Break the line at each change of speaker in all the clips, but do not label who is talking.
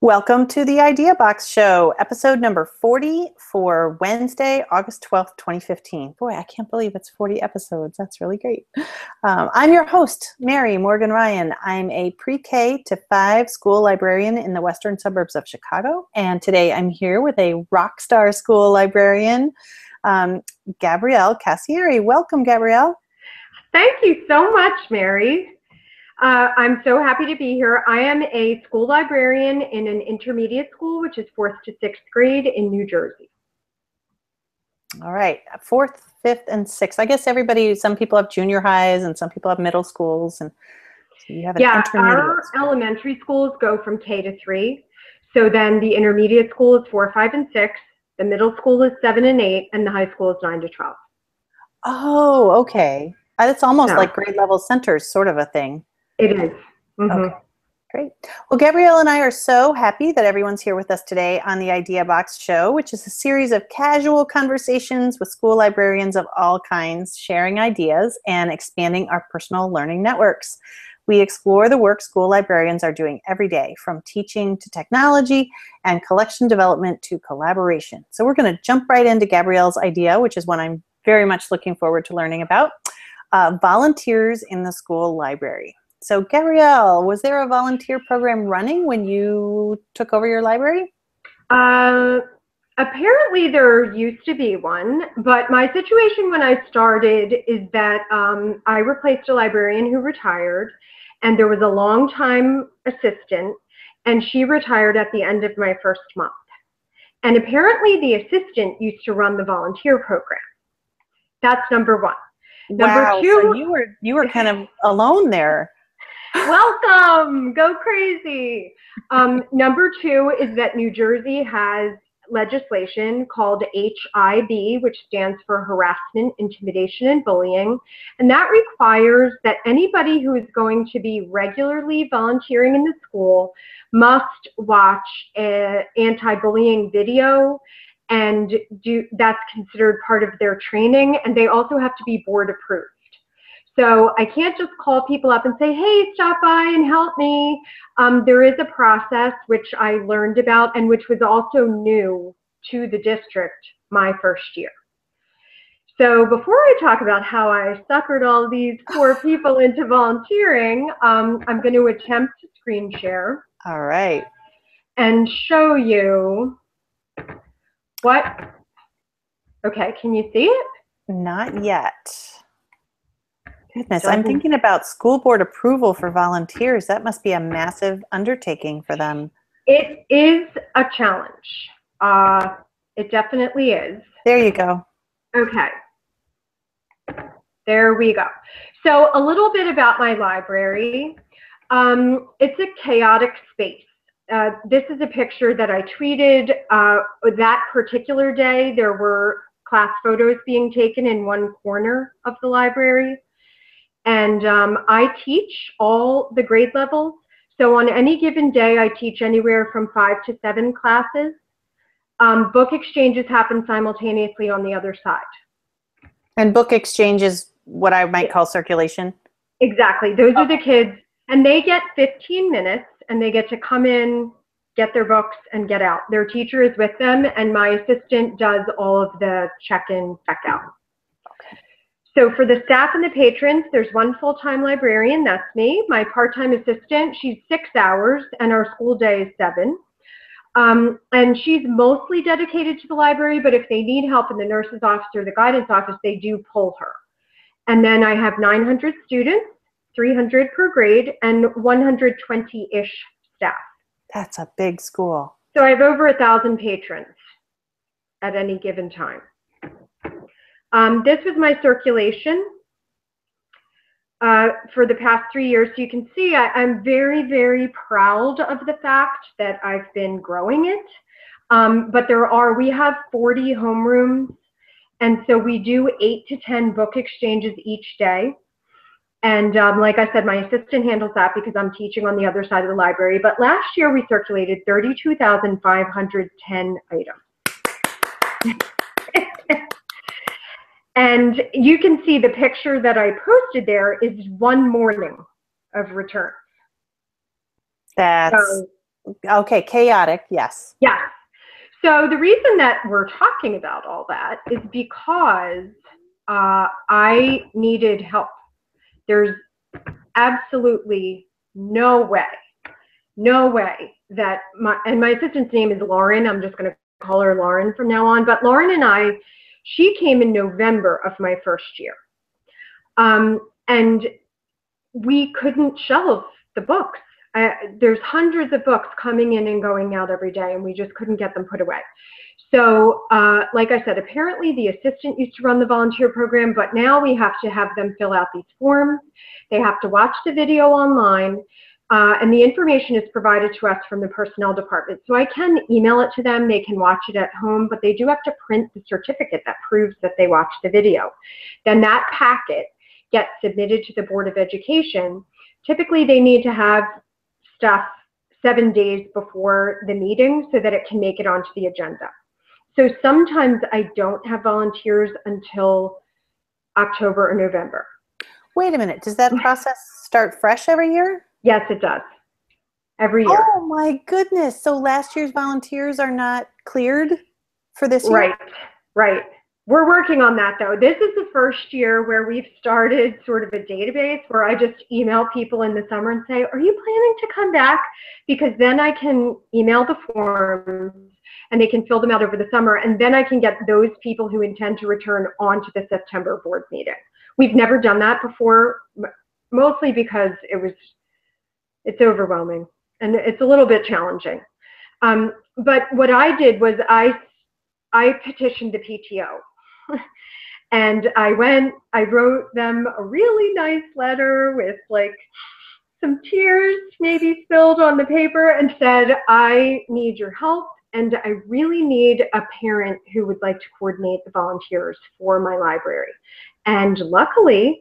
Welcome to the Idea Box Show, episode number 40 for Wednesday, August 12th, 2015. Boy, I can't believe it's 40 episodes. That's really great. I'm your host, Mary Morgan Ryan. I'm a pre-K to 5 school librarian in the western suburbs of Chicago. And today I'm here with a rock star school librarian, Gabrielle Casieri. Welcome, Gabrielle.
Thank you so much, Mary. I'm so happy to be here. I am a school librarian in an intermediate school, which is 4th to 6th grade in New Jersey.
All right, 4th, 5th, and 6th. I guess some people have junior highs and some people have middle schools, and so you have an intermediate
our
school.
Elementary schools go from K to 3. So then the intermediate school is 4, 5, and 6. The middle school is 7 and 8, and the high school is 9 to 12.
Oh, okay. It's almost like grade level centers, sort of a thing.
It is. Mm-hmm.
Okay, great. Well, Gabrielle and I are so happy that everyone's here with us today on the Idea Box Show, which is a series of casual conversations with school librarians of all kinds, sharing ideas and expanding our personal learning networks. We explore the work school librarians are doing every day, from teaching to technology and collection development to collaboration. So we're going to jump right into Gabrielle's idea, which is one I'm very much looking forward to learning about, volunteers in the school library. So Gabrielle, was there a volunteer program running when you took over your library?
Apparently there used to be one, but my situation when I started is that I replaced a librarian who retired, and there was a long-time assistant, and she retired at the end of my first month. And apparently the assistant used to run the volunteer program. That's number one.
Wow,
number two,
so you were kind of alone there.
Welcome, go crazy. Number two is that New Jersey has legislation called HIB, which stands for Harassment, Intimidation, and Bullying. And that requires that anybody who is going to be regularly volunteering in the school must watch an anti-bullying video, and that's considered part of their training. And they also have to be board approved. So I can't just call people up and say, hey, stop by and help me. There is a process which I learned about and which was also new to the district my first year. So before I talk about how I suckered all these poor people into volunteering, I'm going to attempt to screen share.
All right.
And show you what. Okay, can you see it?
Not yet. Goodness, I'm thinking about school board approval for volunteers. That must be a massive undertaking for them.
It is a challenge. It definitely is.
There you go.
Okay. There we go. So a little bit about my library. It's a chaotic space. This is a picture that I tweeted. That particular day, there were class photos being taken in one corner of the library. And I teach all the grade levels. So on any given day, I teach anywhere from 5 to 7 classes. Book exchanges happen simultaneously on the other side. And
book exchange is what I might call circulation?
Exactly. Those are the kids. And they get 15 minutes, and they get to come in, get their books, and get out. Their teacher is with them, and my assistant does all of the check-in, check-out. So for the staff and the patrons, there's one full-time librarian, that's me. My part-time assistant, she's 6 hours, and our school day is 7. And she's mostly dedicated to the library, but if they need help in the nurse's office or the guidance office, they do pull her. And then I have 900 students, 300 per grade, and 120-ish staff.
That's a big school.
So I have over 1,000 patrons at any given time. This was my circulation for the past 3 years. So you can see I'm very, very proud of the fact that I've been growing it. But we have 40 homerooms, and so we do 8 to 10 book exchanges each day. And like I said, my assistant handles that because I'm teaching on the other side of the library. But last year we circulated 32,510 items. And you can see the picture that I posted there is one morning of returns.
That's Okay, chaotic, yes.
Yes. So the reason that we're talking about all that is because I needed help. There's absolutely no way that my assistant's name is Lauren. I'm just going to call her Lauren from now on. But Lauren and she came in November of my first year. And we couldn't shelve the books. There's hundreds of books coming in and going out every day, and we just couldn't get them put away. So, like I said, apparently the assistant used to run the volunteer program, but now we have to have them fill out these forms. They have to watch the video online, and the information is provided to us from the personnel department. So I can email it to them. They can watch it at home, but they do have to print the certificate that proves that they watched the video. Then that packet gets submitted to the Board of Education. Typically, they need to have stuff 7 days before the meeting so that it can make it onto the agenda. So sometimes I don't have volunteers until October or November.
Wait a minute, does that process start fresh every year?
Yes, it does. Every year.
Oh my goodness, so last year's volunteers are not cleared for this year?
Right. We're working on that though. This is the first year where we've started sort of a database where I just email people in the summer and say, are you planning to come back? Because then I can email the forms and they can fill them out over the summer, and then I can get those people who intend to return onto the September board meeting. We've never done that before, mostly because it's overwhelming and it's a little bit challenging. But what I did was I petitioned the PTO. And I wrote them a really nice letter with like some tears maybe spilled on the paper and said, I need your help, and I really need a parent who would like to coordinate the volunteers for my library. And luckily,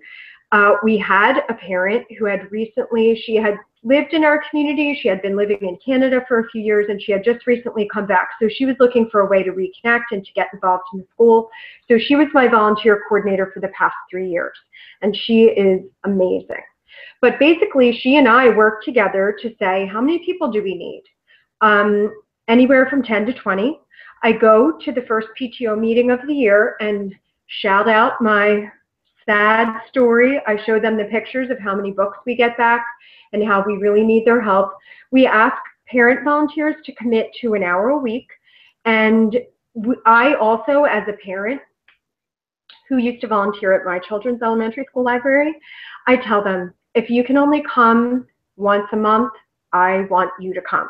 we had a parent who had recently, she had lived in our community, she had been living in Canada for a few years, and she had just recently come back. So she was looking for a way to reconnect and to get involved in the school. So she was my volunteer coordinator for the past 3 years, and she is amazing. But basically, she and I worked together to say, how many people do we need? Anywhere from 10 to 20. I go to the first PTO meeting of the year and shout out my sad story. I show them the pictures of how many books we get back and how we really need their help. We ask parent volunteers to commit to an hour a week. And I also, as a parent who used to volunteer at my children's elementary school library, I tell them, if you can only come once a month, I want you to come.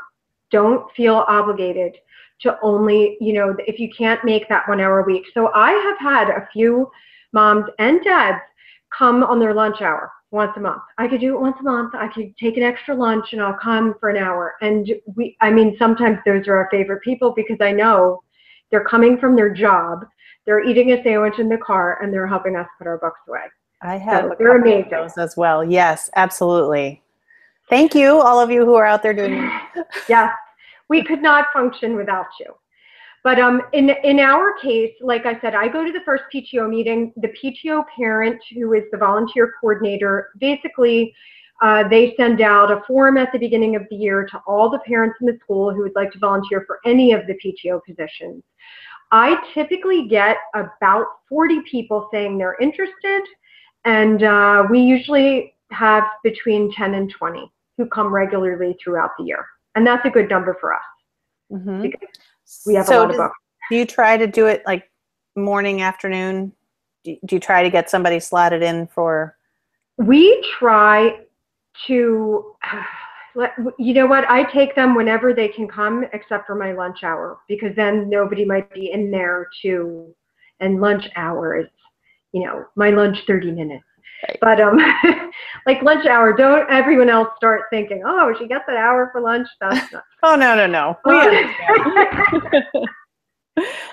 Don't feel obligated to only, if you can't make that 1 hour a week. So I have had a few moms and dads come on their lunch hour once a month. I could do it once a month. I could take an extra lunch and I'll come for an hour. And sometimes those are our favorite people because I know they're coming from their job, they're eating a sandwich in the car, and they're helping us put our books away.
I have
so they're amazing.
Of those as well. Yes, absolutely. Thank you, all of you who are out there doing it.
Yes, we could not function without you. But in our case, like I said, I go to the first PTO meeting. The PTO parent, who is the volunteer coordinator, basically they send out a form at the beginning of the year to all the parents in the school who would like to volunteer for any of the PTO positions. I typically get about 40 people saying they're interested, and we usually have between 10 and 20 who come regularly throughout the year. And that's a good number for us.
Mm-hmm.
Because we have a lot of books.
Do you try to do it like morning, afternoon? Do you try to get somebody slotted in for?
We try to, you know what, I take them whenever they can come except for my lunch hour, because then nobody might be in there and lunch hour is, my lunch 30 minutes. Right. But like lunch hour, don't everyone else start thinking, oh, she gets an hour for lunch? That's not.
Oh, no. We understand.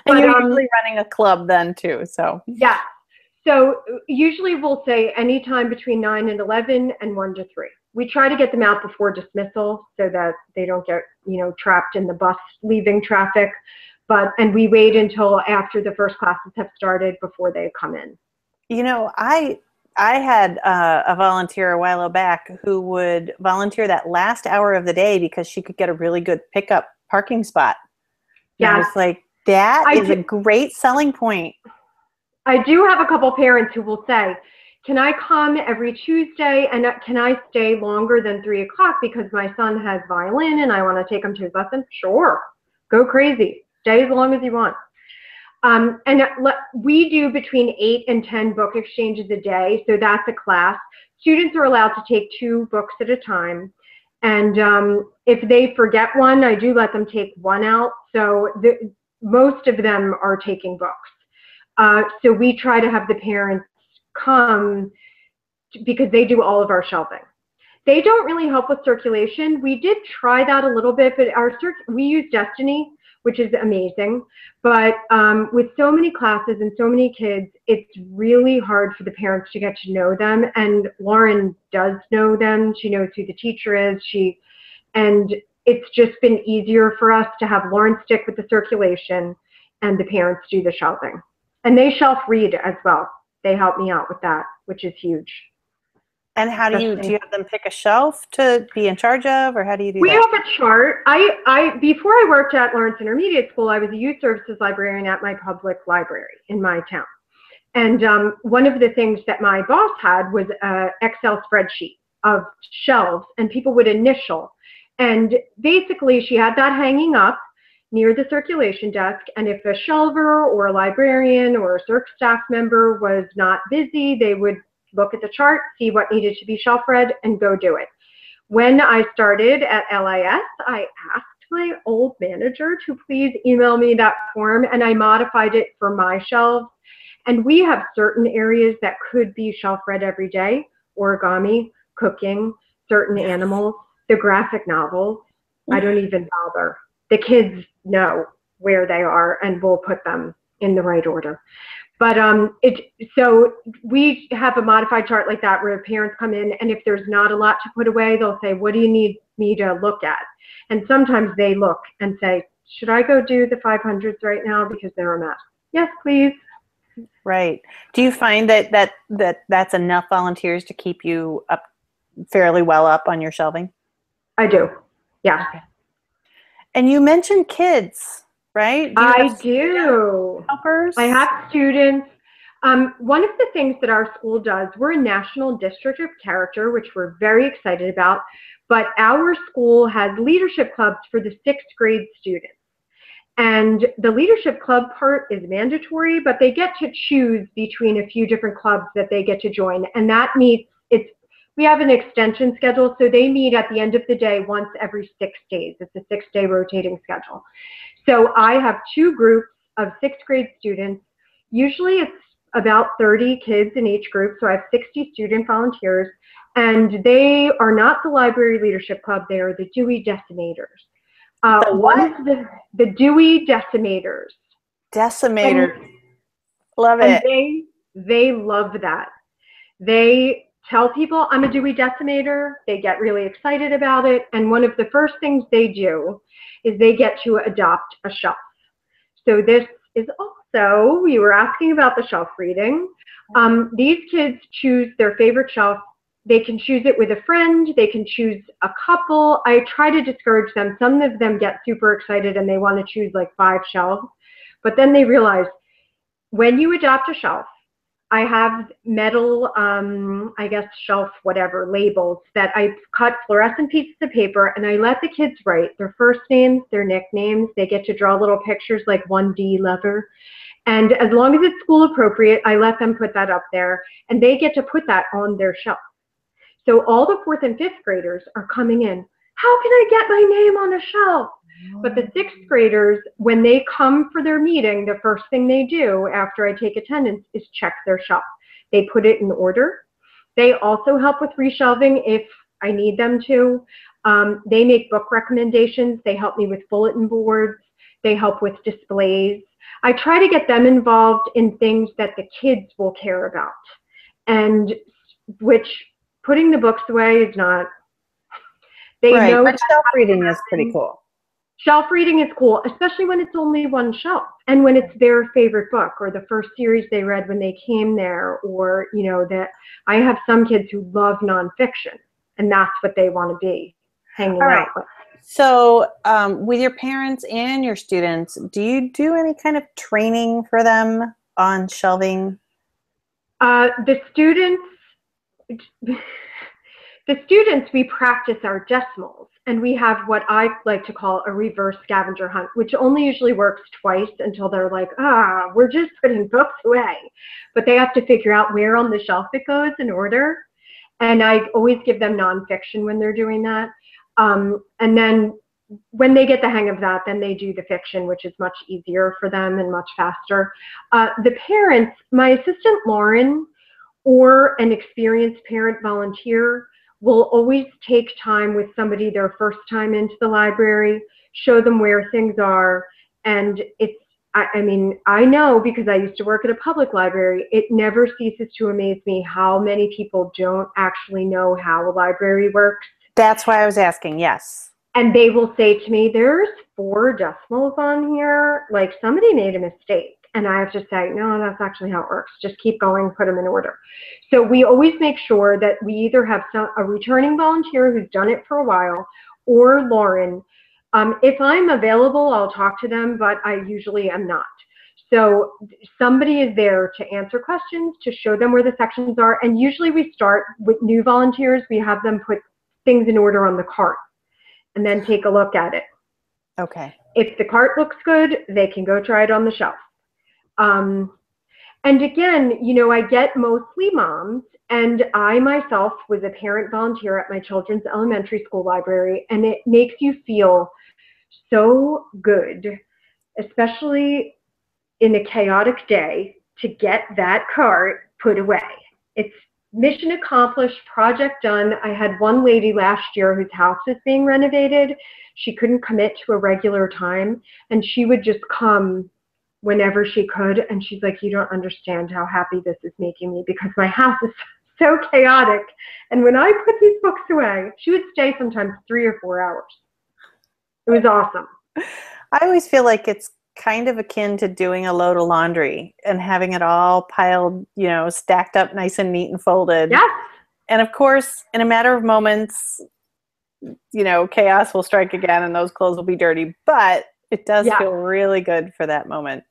And you're usually running a club then too, so.
Yeah. So usually we'll say anytime between 9 and 11 and 1 to 3. We try to get them out before dismissal so that they don't get, trapped in the bus leaving traffic. And we wait until after the first classes have started before they come in.
I had a volunteer a while back who would volunteer that last hour of the day because she could get a really good pickup parking spot. And I
Yes.
was like, that is a
do,
great selling point.
I do have a couple parents who will say, can I come every Tuesday and can I stay longer than 3 o'clock because my son has violin and I want to take him to his lesson? Sure. Go crazy. Stay as long as you want. And we do between 8 and 10 book exchanges a day. So that's a class. Students are allowed to take 2 books at a time. And if they forget one, I do let them take one out. So most of them are taking books. So we try to have the parents come because they do all of our shelving. They don't really help with circulation. We did try that a little bit, but we use Destiny, which is amazing. But with so many classes and so many kids, it's really hard for the parents to get to know them. And Lauren does know them. She knows who the teacher is. And it's just been easier for us to have Lauren stick with the circulation and the parents do the shelving. And they shelf read as well. They help me out with that, which is huge.
And how do you have them pick a shelf to be in charge of, or how do you do that?
We have a chart. Before I worked at Lawrence Intermediate School, I was a youth services librarian at my public library in my town. And one of the things that my boss had was an Excel spreadsheet of shelves, and people would initial. And basically, she had that hanging up near the circulation desk, and if a shelver or a librarian or a circ staff member was not busy, they would look at the chart, see what needed to be shelf read, and go do it. When I started at LIS, I asked my old manager to please email me that form, and I modified it for my shelves. And we have certain areas that could be shelf read every day: origami, cooking, certain animals, the graphic novels. I don't even bother. The kids know where they are, and we'll put them in the right order. But so we have a modified chart like that where parents come in, and if there's not a lot to put away, they'll say, what do you need me to look at? And sometimes they look and say, should I go do the 500s right now because they're a mess? Yes, please.
Right. Do you find that's enough volunteers to keep you up fairly well up on your shelving?
I do. Yeah.
Okay. And you mentioned kids, right?
I do.
Helpers?
I have students. One of the things that our school does, we're a national district of character, which we're very excited about, but our school has leadership clubs for the 6th grade students. And the leadership club part is mandatory, but they get to choose between a few different clubs that they get to join. And that meets, we have an extension schedule, so they meet at the end of the day once every 6 days. It's a 6-day rotating schedule. So I have 2 groups of 6th grade students. Usually it's about 30 kids in each group, so I have 60 student volunteers, and they are not the Library Leadership Club, they are the Dewey Decimators.
The what?
The Dewey Decimators.
Decimators. Love it.
And they love that. They tell people, I'm a Dewey Decimator. They get really excited about it. And one of the first things they do is they get to adopt a shelf. So this is also, you were asking about the shelf reading. These kids choose their favorite shelf. They can choose it with a friend. They can choose a couple. I try to discourage them. Some of them get super excited and they want to choose like 5 shelves. But then they realize when you adopt a shelf, I have metal, I guess, shelf, whatever, labels that I cut fluorescent pieces of paper, and I let the kids write their first names, their nicknames. They get to draw little pictures like 1D lover. And as long as it's school appropriate, I let them put that up there, and they get to put that on their shelf. So all the 4th and 5th graders are coming in. How can I get my name on a shelf? But the 6th graders, when they come for their meeting, the first thing they do after I take attendance is check their shelf. They put it in order. They also help with reshelving if I need them to. They make book recommendations. They help me with bulletin boards. They help with displays. I try to get them involved in things that the kids will care about, and which putting the books away is not. They
right.
know
But shelf reading is pretty cool.
Shelf reading is cool, especially when it's only one shelf and when it's their favorite book or the first series they read when they came there, or, that I have some kids who love nonfiction and that's what they want to be hanging
All right.
out with.
So with your parents and your students, do you do any kind of training for them on shelving?
The students, we practice our decimals, and we have what I like to call a reverse scavenger hunt, which only usually works twice until they're like, we're just putting books away. But they have to figure out where on the shelf it goes in order. And I always give them nonfiction when they're doing that. And then when they get the hang of that, then they do the fiction, which is much easier for them and much faster. The parents, my assistant Lauren, or an experienced parent volunteer, will always take time with somebody their first time into the library, show them where things are. And I know, because I used to work at a public library, it never ceases to amaze me how many people don't actually know how a library works.
That's why I was asking, yes.
And they will say to me, there's 4 decimals on here, like somebody made a mistake. And I have to say, no, that's actually how it works. Just keep going, put them in order. So we always make sure that we either have a returning volunteer who's done it for a while, or Lauren. If I'm available, I'll talk to them, but I usually am not. So somebody is there to answer questions, to show them where the sections are. And usually we start with new volunteers. We have them put things in order on the cart and then take a look at it.
Okay.
If the cart looks good, they can go try it on the shelf. And again, I get mostly moms, and I myself was a parent volunteer at my children's elementary school library, and it makes you feel so good, especially in a chaotic day, to get that cart put away. It's mission accomplished, project done. I had one lady last year whose house was being renovated. She couldn't commit to a regular time, and she would just come whenever she could. And she's like, you don't understand how happy this is making me, because my house is so chaotic. And when I put these books away, she would stay sometimes 3 or 4 hours. It was awesome.
I always feel like it's kind of akin to doing a load of laundry and having it all piled, stacked up nice and neat and folded.
Yes.
And of course, in a matter of moments, chaos will strike again and those clothes will be dirty, but it does feel really good for that moment.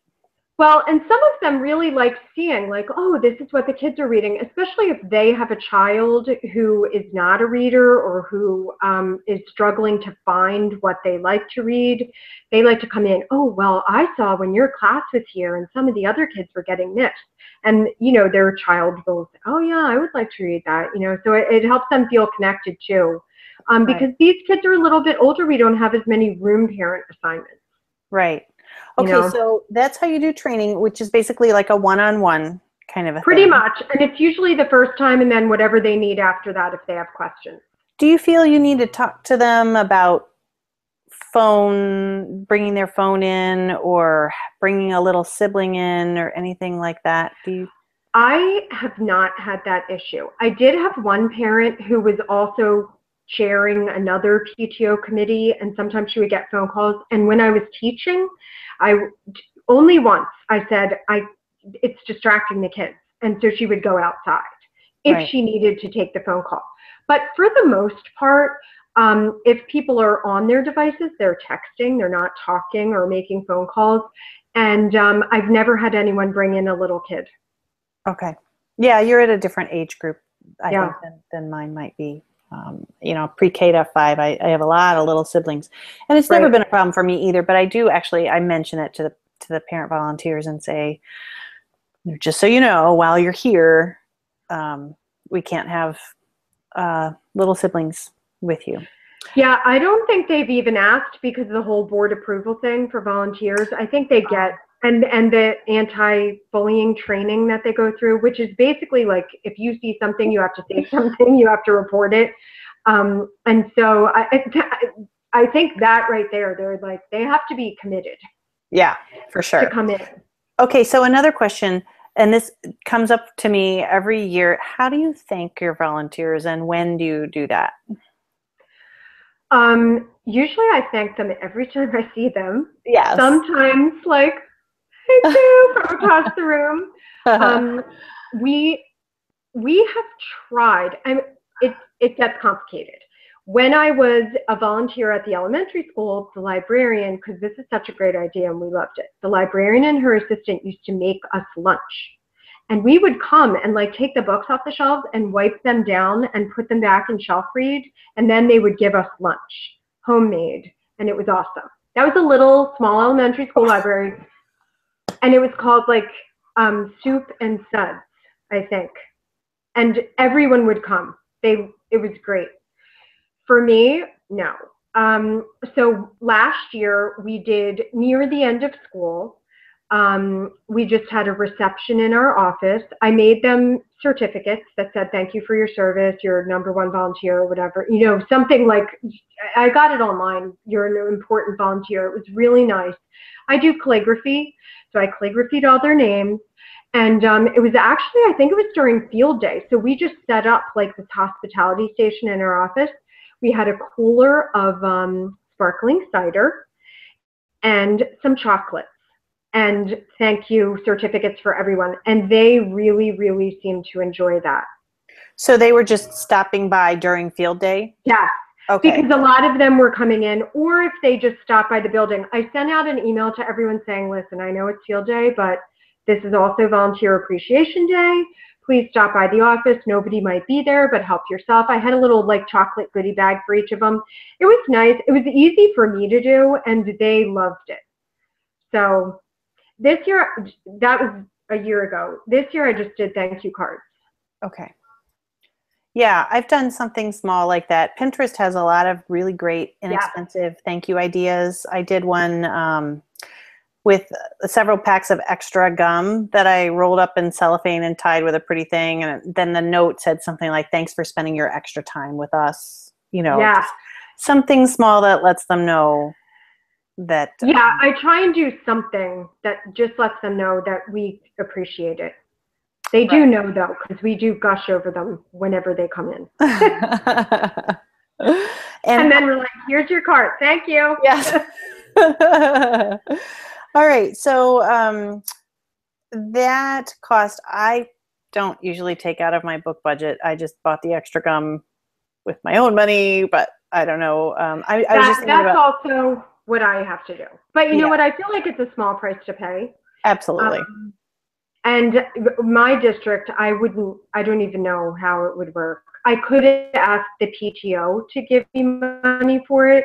Well, and some of them really like seeing, like, oh, this is what the kids are reading, especially if they have a child who is not a reader or who is struggling to find what they like to read. They like to come in, oh, well, I saw when your class was here and some of the other kids were getting this. And, their child will say, oh, yeah, I would like to read that. So it helps them feel connected too. Because these kids are a little bit older. We don't have as many room parent assignments.
Right. Okay, so that's how you do training, which is basically like a one-on-one kind of a
Pretty
thing.
much. And it's usually the first time and then whatever they need after that if they have questions.
Do you feel you need to talk to them about bringing their phone in or bringing a little sibling in or anything like that?
I have not had that issue. I did have one parent who was also chairing another PTO committee, and sometimes she would get phone calls. And when I was teaching, only once I said, it's distracting the kids. And so she would go outside if she needed to take the phone call. But for the most part, if people are on their devices, they're texting, they're not talking or making phone calls. And I've never had anyone bring in a little kid.
Okay. Yeah, you're at a different age group, I think, than mine might be. Pre-K to 5, I have a lot of little siblings, and it's never been a problem for me either. But I do I mention it to the parent volunteers and say, just so you know, while you're here, we can't have little siblings with you.
Yeah, I don't think they've even asked because of the whole board approval thing for volunteers. I think they get and the anti-bullying training that they go through, which is basically like if you see something, you have to say something, you have to report it. And so I think that right there, they're like, they have to be committed.
Yeah, for sure.
To come in.
Okay, so another question, and this comes up to me every year. How do you thank your volunteers and when do you do that?
Usually I thank them every time I see them.
Yes.
Sometimes like, hey Sue, from across the room. We have tried, and it gets complicated. When I was a volunteer at the elementary school, the librarian, because this is such a great idea and we loved it, the librarian and her assistant used to make us lunch. And we would come and like take the books off the shelves and wipe them down and put them back in shelf read, and then they would give us lunch, homemade, and it was awesome. That was a little small elementary school library, and it was called like Soup and Suds, I think. And everyone would come. It was great. For me, no. So last year we did, near the end of school, we just had a reception in our office. I made them certificates that said, thank you for your service, you're #1 volunteer, or whatever, you know, something like, I got it online, you're an important volunteer. It was really nice. I do calligraphy, so I calligraphied all their names. And it was actually, I think it was during field day. So we just set up like this hospitality station in our office. We had a cooler of sparkling cider and some chocolates and thank you certificates for everyone. And they really, really seemed to enjoy that.
So they were just stopping by during field day?
Yes.
Okay.
Because a lot of them were coming in, or if they just stopped by the building. I sent out an email to everyone saying, listen, I know it's field day, but this is also Volunteer Appreciation Day. Please stop by the office. Nobody might be there, but help yourself. I had a little like chocolate goodie bag for each of them. It was nice. It was easy for me to do, and they loved it. So this year, that was a year ago. This year I just did thank you cards.
Okay. Yeah, I've done something small like that. Pinterest has a lot of really great, inexpensive thank you ideas. I did one with several packs of extra gum that I rolled up in cellophane and tied with a pretty thing. And then the note said something like, thanks for spending your extra time with us. You know, something small that lets them know that.
Yeah, I try and do something that just lets them know that we appreciate it. They do know though, because we do gush over them whenever they come in. and then we're like, here's your card. Thank you.
Yes. All right. So that cost, I don't usually take out of my book budget. I just bought the extra gum with my own money, but I don't know. I was just thinking
that's also what I have to do. But you know what? I feel like it's a small price to pay.
Absolutely.
And my district, I don't even know how it would work. I could ask the PTO to give me money for it,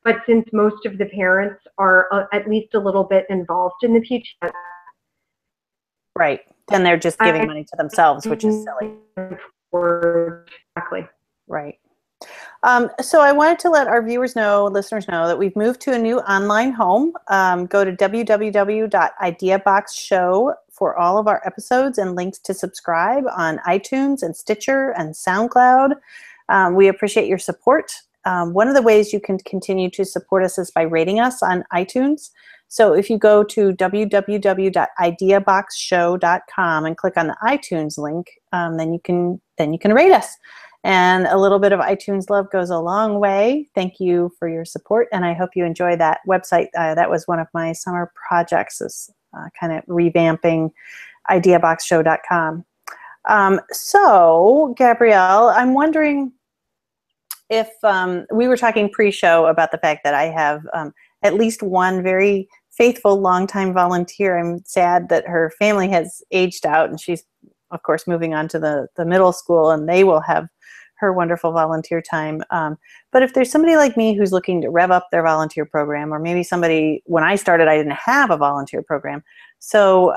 but since most of the parents are at least a little bit involved in the PTO.
Right. Then they're just giving money to themselves, which is silly.
Exactly.
Right. So I wanted to let our viewers know, listeners know, that we've moved to a new online home. Go to www.ideaboxshow for all of our episodes and links to subscribe on iTunes and Stitcher and SoundCloud. We appreciate your support. One of the ways you can continue to support us is by rating us on iTunes. So if you go to www.ideaboxshow.com and click on the iTunes link, then you can rate us. And a little bit of iTunes love goes a long way. Thank you for your support, and I hope you enjoy that website. That was one of my summer projects, is kind of revamping ideaboxshow.com. So, Gabrielle, I'm wondering if we were talking pre-show about the fact that I have at least one very faithful, longtime volunteer. I'm sad that her family has aged out, and she's, of course, moving on to the middle school, and they will have her wonderful volunteer time. But if there's somebody like me who's looking to rev up their volunteer program, or maybe somebody, when I started, I didn't have a volunteer program. So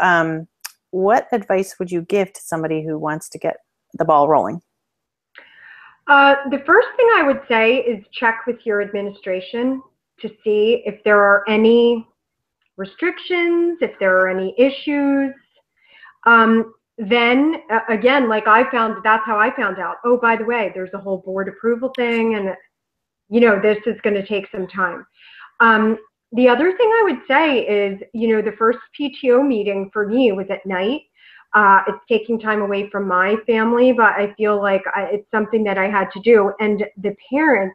what advice would you give to somebody who wants to get the ball rolling?
The first thing I would say is check with your administration to see if there are any restrictions, if there are any issues. Then again, like that's how I found out. Oh, by the way, there's a whole board approval thing, and you know, this is going to take some time. The other thing I would say is, you know, the first PTO meeting for me was at night. It's taking time away from my family, but I feel like it's something that I had to do. And the parents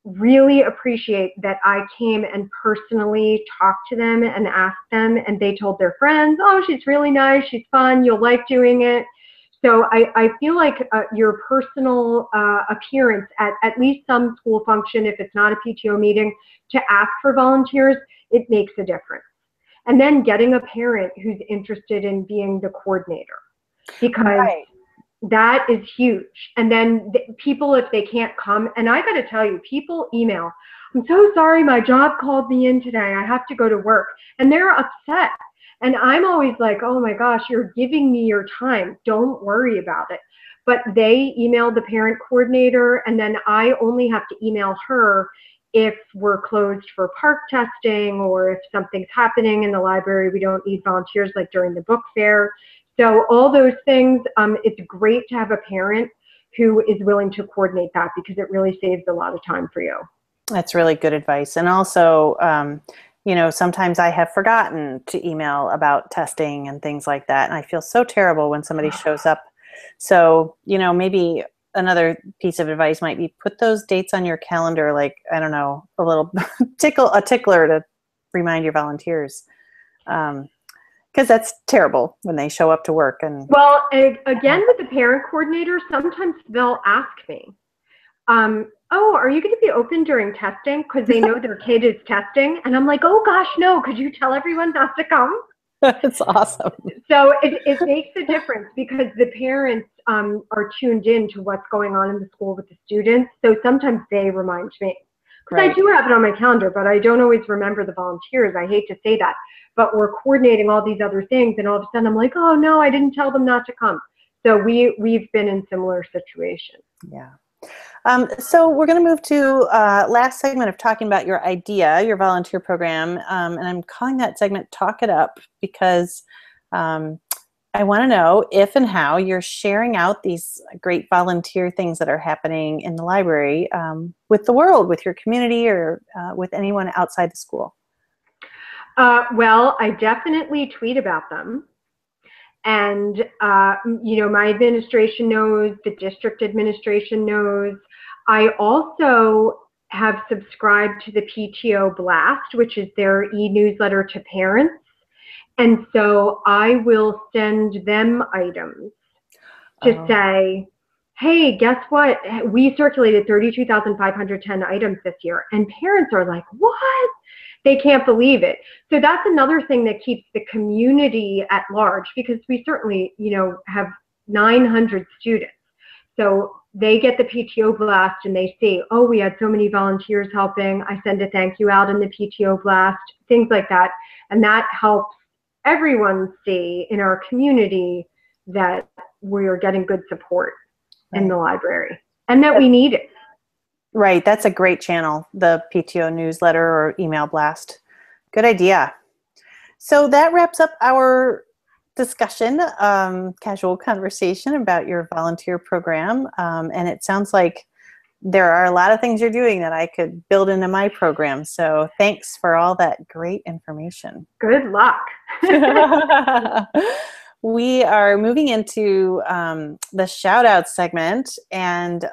really appreciate that I came and personally talked to them and asked them, and they told their friends, oh, she's really nice, she's fun, you'll like doing it. So I feel like your personal appearance at least some school function, if it's not a PTO meeting, to ask for volunteers, it makes a difference. And then getting a parent who's interested in being the coordinator, because
Right.
that is huge. And then people, if they can't come, and I got to tell you, people email, I'm so sorry, my job called me in today, I have to go to work. And they're upset. And I'm always like, oh my gosh, you're giving me your time. Don't worry about it. But they emailed the parent coordinator, and then I only have to email her if we're closed for park testing, or if something's happening in the library, we don't need volunteers, like during the book fair. So all those things, it's great to have a parent who is willing to coordinate that, because it really saves a lot of time for you.
That's really good advice. And also, you know, sometimes I have forgotten to email about testing and things like that. And I feel so terrible when somebody shows up. So, you know, maybe another piece of advice might be put those dates on your calendar, like, I don't know, a little tickler to remind your volunteers. Because that's terrible when they show up to work. And
well, again, with the parent coordinator, sometimes they'll ask me, oh, are you going to be open during testing? Because they know their kid is testing. And I'm like, oh gosh, no, could you tell everyone not to come?
that's awesome.
So it makes a difference, because the parents are tuned in to what's going on in the school with the students. So sometimes they remind me. Because
Right.
I do have it on my calendar, but I don't always remember the volunteers. I hate to say that. But we're coordinating all these other things, and all of a sudden I'm like, oh no, I didn't tell them not to come. So we've been in similar situations.
Yeah. So we're going to move to last segment of talking about your idea, your volunteer program, and I'm calling that segment "Talk It Up" because I want to know if and how you're sharing out these great volunteer things that are happening in the library with the world, with your community, or with anyone outside the school.
Well, I definitely tweet about them. And, you know, my administration knows, the district administration knows. I also have subscribed to the PTO Blast, which is their e-newsletter to parents. And so I will send them items to say, hey, guess what? We circulated 32,510 items this year. And parents are like, what? They can't believe it. So that's another thing that keeps the community at large, because we certainly, you know, have 900 students. So they get the PTO blast and they see, oh, we had so many volunteers helping. I send a thank you out in the PTO blast, things like that. And that helps everyone see in our community that we're getting good support in the library and that we need it.
Right. That's a great channel, the PTO newsletter or email blast. Good idea. So that wraps up our discussion, casual conversation about your volunteer program. And it sounds like there are a lot of things you're doing that I could build into my program. So thanks for all that great information.
Good luck.
We are moving into the shout out segment, and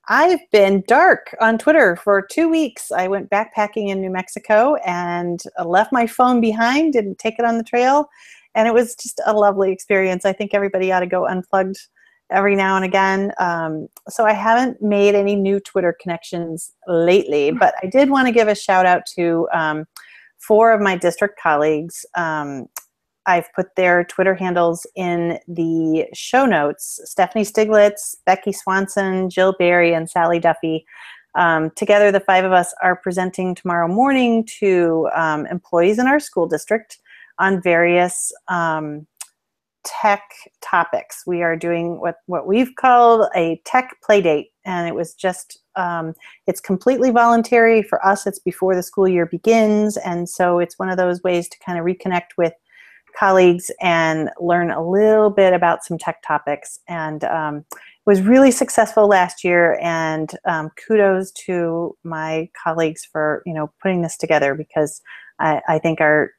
I've been dark on Twitter for 2 weeks. I went backpacking in New Mexico and left my phone behind, didn't take it on the trail, and it was just a lovely experience. I think everybody ought to go unplugged every now and again. So I haven't made any new Twitter connections lately, but I did want to give a shout out to 4 of my district colleagues. I've put their Twitter handles in the show notes. Stephanie Stiglitz, Becky Swanson, Jill Berry, and Sally Duffy. Together, the 5 of us are presenting tomorrow morning to employees in our school district on various tech topics. We are doing what we've called a tech play date, and it was just, it's completely voluntary. For us, it's before the school year begins, and so it's one of those ways to kind of reconnect with colleagues and learn a little bit about some tech topics. And it was really successful last year, and kudos to my colleagues for putting this together, because I think our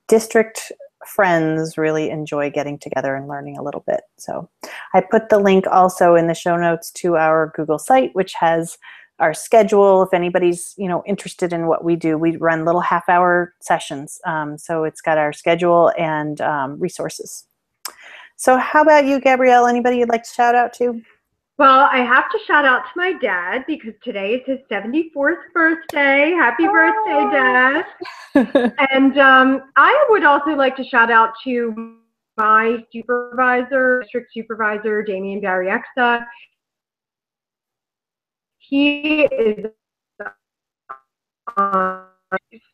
district friends really enjoy getting together and learning a little bit. So I put the link also in the show notes to our Google site, which has our schedule. If anybody's, interested in what we do, we run little half-hour sessions. So it's got our schedule and resources. So how about you, Gabrielle? Anybody you'd like to shout out to?
Well, I have to shout out to my dad because today is his 74th birthday. Happy birthday, Dad. And I would also like to shout out to my supervisor, district supervisor, Damian Barriexta. He is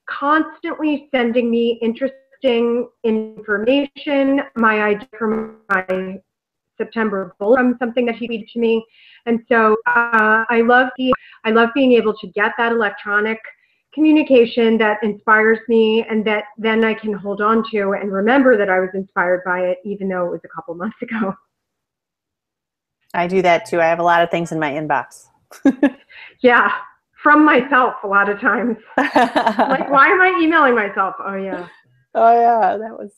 constantly sending me interesting information, my idea for my September goal from something that he tweeted to me. And so I love being able to get that electronic communication that inspires me and that then I can hold on to and remember that I was inspired by it, even though it was a couple months ago.
I do that too. I have a lot of things in my inbox.
Yeah, from myself a lot of times. Like, why am I emailing myself? Oh yeah.
Oh yeah,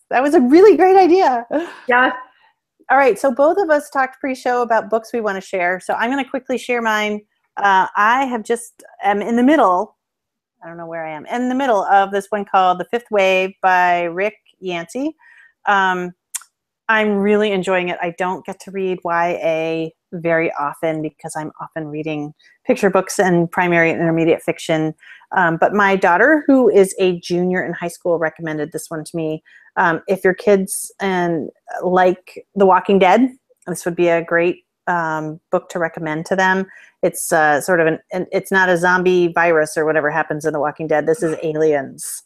that was a really great idea.
Yes.
All right, so both of us talked pre-show about books we want to share. So I'm going to quickly share mine. I'm in the middle. I don't know where I am. In the middle of this one called The Fifth Wave by Rick Yancey. I'm really enjoying it. I don't get to read YA very often because I'm often reading picture books and primary and intermediate fiction. But my daughter, who is a junior in high school, recommended this one to me. If your kids like The Walking Dead, this would be a great book to recommend to them. It's sort of it's not a zombie virus or whatever happens in The Walking Dead. This is aliens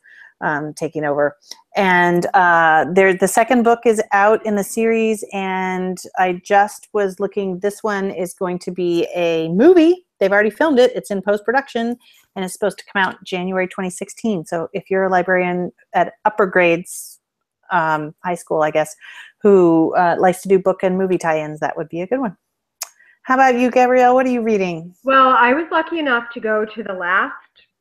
taking over. And the second book is out in the series, and I just was looking. This one is going to be a movie. They've already filmed it. It's in post-production, and it's supposed to come out January 2016. So if you're a librarian at upper grades, high school, I guess, who likes to do book and movie tie-ins, that would be a good one. How about you, Gabrielle? What are you reading?
Well, I was lucky enough to go to the last,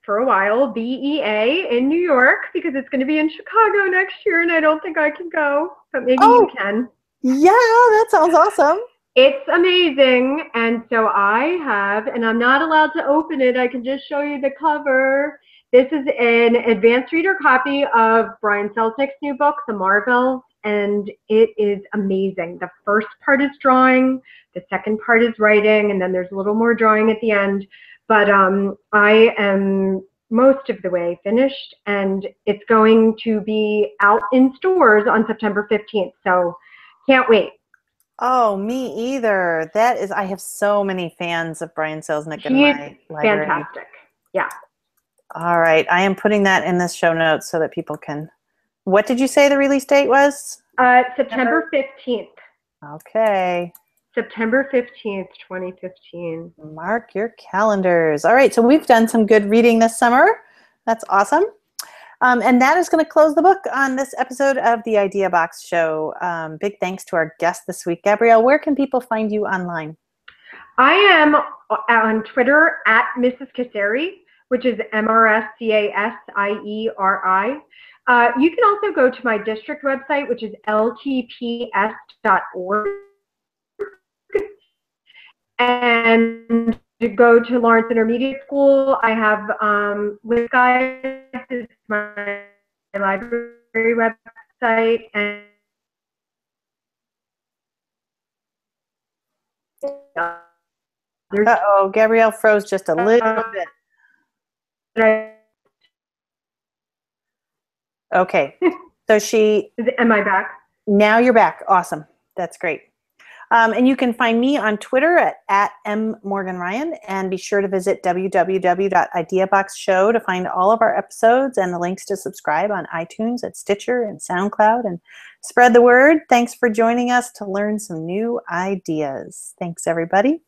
for a while, BEA in New York because it's going to be in Chicago next year, and I don't think I can go, but maybe you can.
Yeah, that sounds awesome.
It's amazing, and so I have, and I'm not allowed to open it, I can just show you the cover. This is an advanced reader copy of Brian Selznick's new book, The Marvels, and it is amazing. The first part is drawing, the second part is writing, and then there's a little more drawing at the end. But I am most of the way finished, and it's going to be out in stores on September 15th, so can't wait.
Oh, me either. I have so many fans of Brian Selznick in my library.
Fantastic. Yeah.
All right. I am putting that in the show notes so that people can. What did you say the release date was?
September 15th.
Okay.
September 15th, 2015.
Mark your calendars. All right. So we've done some good reading this summer. That's awesome. And that is going to close the book on this episode of the Idea Box Show. Big thanks to our guest this week. Gabrielle, where can people find you online?
I am on Twitter at Mrs. Casieri, which is MRSCASIERI. You can also go to my district website, which is ltps.org. And to go to Lawrence Intermediate School, I have List Guides, is my library website, and
uh-oh, Gabrielle froze just a little bit. Okay, so
am I back?
Now you're back. Awesome. That's great. And you can find me on Twitter at @mmorganryan, and be sure to visit www.ideaboxshow to find all of our episodes and the links to subscribe on iTunes, at Stitcher, and SoundCloud, and spread the word. Thanks for joining us to learn some new ideas. Thanks, everybody.